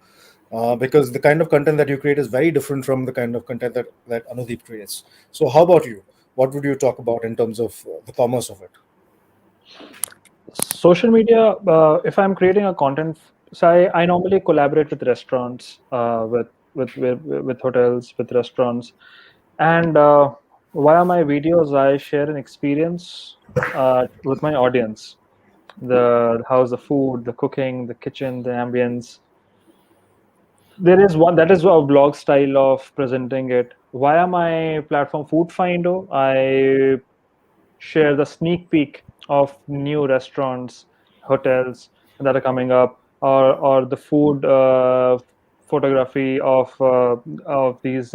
Because the kind of content that you create is very different from the kind of content that Anudeep creates. So how about you? What would you talk about in terms of the commerce of it? Social media, if I'm creating a content, so I normally collaborate with restaurants, with hotels, with restaurants. And via my videos, I share an experience with my audience. How's the food, the cooking, the kitchen, the ambience. There is one that is a blog style of presenting it. Via my platform FoodFindo, I share the sneak peek of new restaurants, hotels that are coming up, or the food photography of these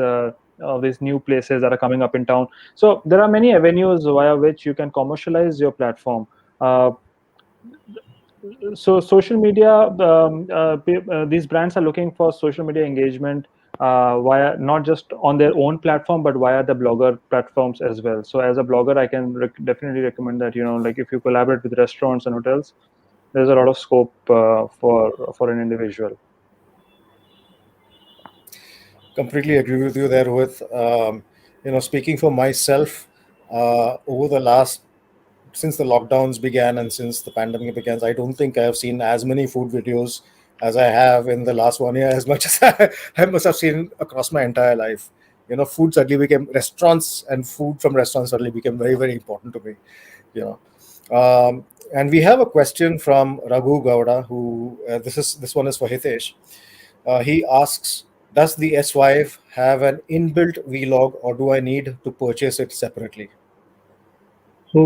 new places that are coming up in town. So there are many avenues via which you can commercialize your platform. So social media, these brands are looking for social media engagement via not just on their own platform, but via the blogger platforms as well. So as a blogger, I can definitely recommend that, like if you collaborate with restaurants and hotels, there's a lot of scope for an individual. Completely agree with you there, Rohit. Speaking for myself, since the lockdowns began and since the pandemic began, I don't think I have seen as many food videos as I have in the last 1 year, as much as I must have seen across my entire life. Food suddenly became restaurants, and food from restaurants suddenly became very, very important to me. And we have a question from Raghu Gowda, who this one is for Hitesh. He asks, does the S5 have an inbuilt vlog, or do I need to purchase it separately? So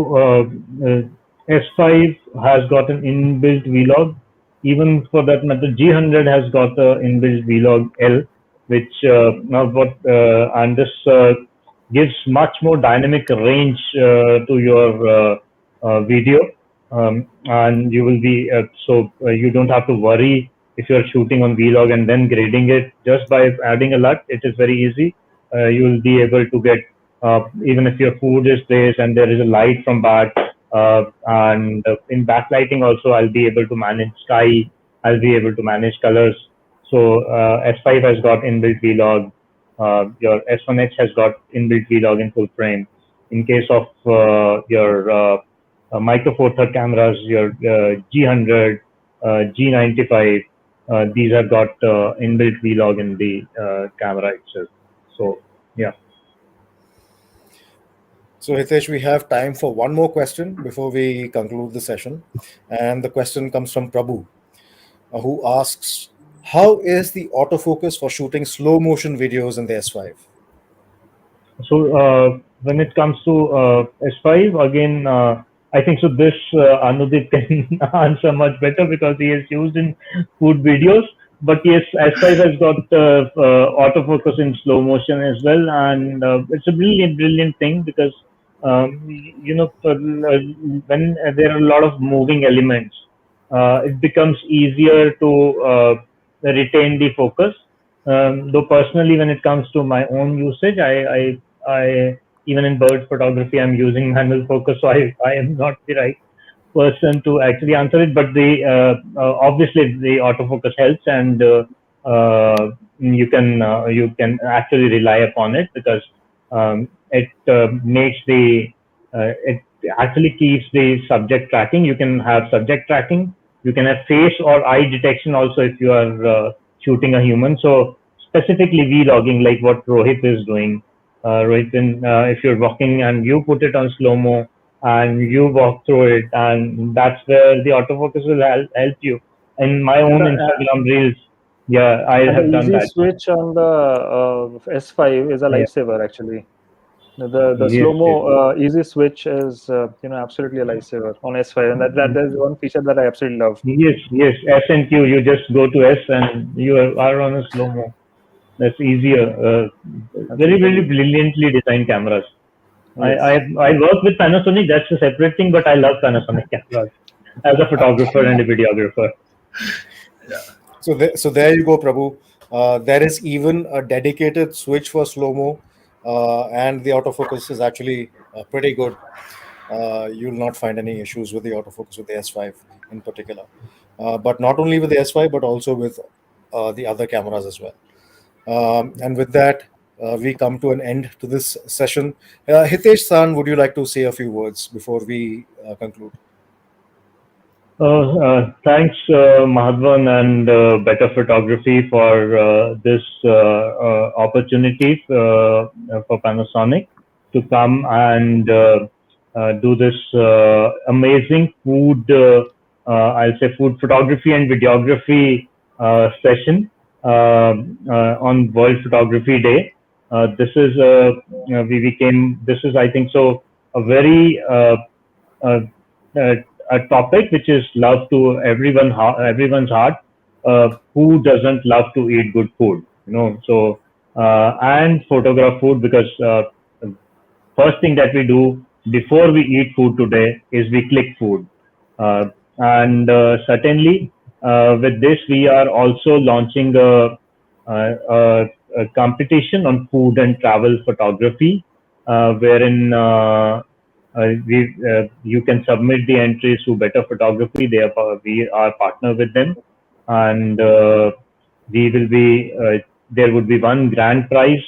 S5 has got an inbuilt vlog. Even for that matter, G100 has got an inbuilt vlog L, which and this gives much more dynamic range to your video, and you will be you don't have to worry if you're shooting on vlog and then grading it. Just by adding a LUT, it is very easy. You will be able to get even if your food is placed and there is a light from back, and in backlighting also, I'll be able to manage sky, I'll be able to manage colors. So S5 has got inbuilt vlog. Your S1H has got inbuilt vlog in full frame. In case of your micro four third cameras, your G100, G95, these have got inbuilt vlog in the camera itself. So yeah. So Hitesh, we have time for one more question before we conclude the session. And the question comes from Prabhu, who asks, how is the autofocus for shooting slow motion videos in the S5? So when it comes to S5, again, I think so this Anudeep can answer much better because he is used in food videos. But yes, S5 has got autofocus in slow motion as well, and it's a brilliant thing because when there are a lot of moving elements, it becomes easier to retain the focus. Though personally, when it comes to my own usage, I even in bird photography, I'm using manual focus, so I am not the right person to actually answer it. But obviously the autofocus helps, and you can actually rely upon it because it makes it actually keeps the subject tracking. You can have subject tracking. You can have face or eye detection also if you are shooting a human. So specifically vlogging, like what Rohit is doing. Rohit, if you're walking and you put it on slow mo and you walk through it, and that's where the autofocus will help you. In my own Instagram reels, yeah, I And have the done easy that. switch on the S5 is a Yeah. lifesaver, actually. The Yes, yes. slow-mo easy switch is absolutely a lifesaver on S5, and that is one feature that I absolutely love. Yes, yes. S and Q, you just go to S and you are on a slow mo. That's easier. Very, very brilliantly designed cameras. Yes. I work with Panasonic. That's a separate thing, but I love Panasonic cameras as a photographer and a videographer. So there you go, Prabhu. There is even a dedicated switch for slow-mo, and the autofocus is actually pretty good. You'll not find any issues with the autofocus with the S5 in particular. But not only with the S5, but also with the other cameras as well. And with that, we come to an end to this session. Hitesh San, would you like to say a few words before we conclude? Thanks, Madhavan and Better Photography for this opportunity for Panasonic to come and do this amazing food, I'll say food photography and videography session on World Photography Day. This is this is, I think so, a very uh, uh, a topic which is love to everyone's heart. Who doesn't love to eat good food? So and photograph food, because first thing that we do before we eat food today is we click food. And certainly, with this, we are also launching a competition on food and travel photography, wherein you can submit the entries to Better Photography. We are partner with them, and we will be there would be one grand prize,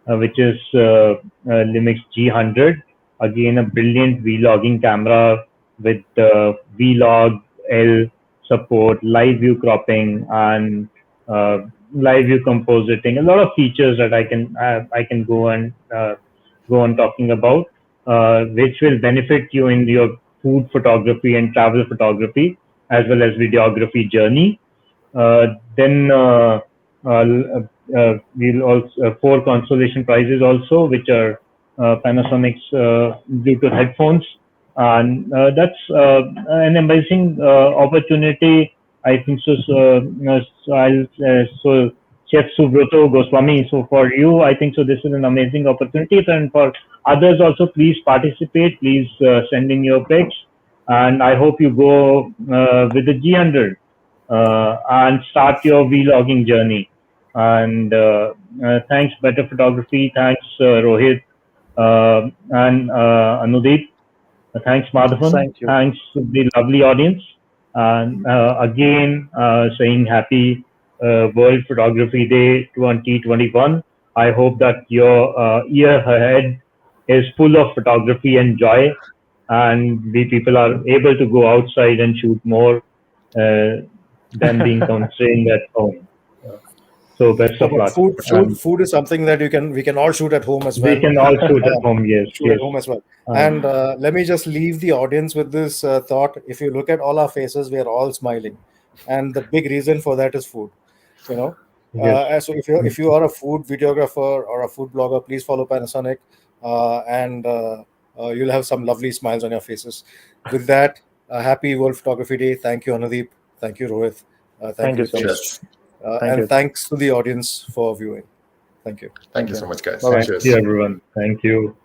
which is Lumix G100. Again, a brilliant vlogging camera with vlog L support, live view cropping, and live view compositing. A lot of features that I can go on talking about, which will benefit you in your food photography and travel photography, as well as videography journey. Then we'll also four consolation prizes also, which are Panasonic's Bluetooth headphones, and that's an amazing opportunity. I think so. So Chef Subroto Goswami. So for you, I think so. This is an amazing opportunity, and for others also, please participate. Please send in your pics, and I hope you go with the G100 and start your vlogging journey. And thanks, Better Photography. Thanks, Rohit and Anudeep. Thanks, Madhavan. Thank you. Thanks to the lovely audience. And again, saying happy World Photography Day 2021. I hope that your year ahead is full of photography and joy, and we people are able to go outside and shoot more than being constrained at home. So best of luck. Food is something that we can all shoot at home as well. We can all shoot at home, yes. Shoot at home as well. And let me just leave the audience with this thought. If you look at all our faces, we are all smiling, and the big reason for that is food. Yes. So if you are a food videographer or a food blogger, please follow Panasonic, and you'll have some lovely smiles on your faces. With that, happy World Photography Day. Thank you, Anudeep. Thank you, Rohit. Thank you so Hitesh. much. And thanks to the audience for viewing. Thank you. Thank you so much, guys. Thank you, everyone. Thank you.